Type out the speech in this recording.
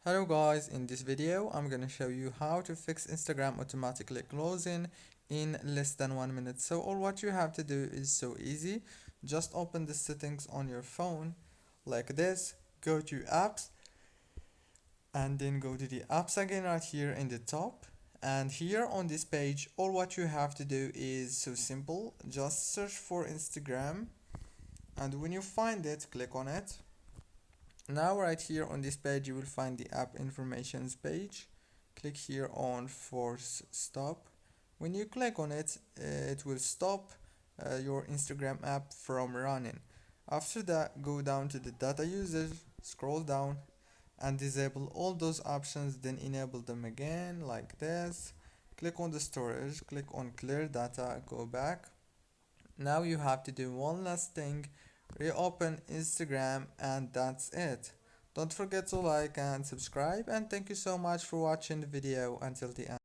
Hello guys, in this video I'm gonna show you how to fix Instagram automatically closing in less than 1 minute. So all what you have to do is so easy. Just open the settings on your phone like this, go to apps and then go to the apps again right here in the top. And here on this page all what you have to do is so simple. Just search for Instagram and when you find it, click on it. Now right here on this page you will find the app informations page. Click here on force stop. When you click on it, it will stop your Instagram app from running. After that, go down to the data users, scroll down and disable all those options, then enable them again like this. Click on the storage, click on clear data, go back. Now you have to do one last thing, reopen Instagram, and that's it. Don't forget to like and subscribe, and thank you so much for watching the video until the end.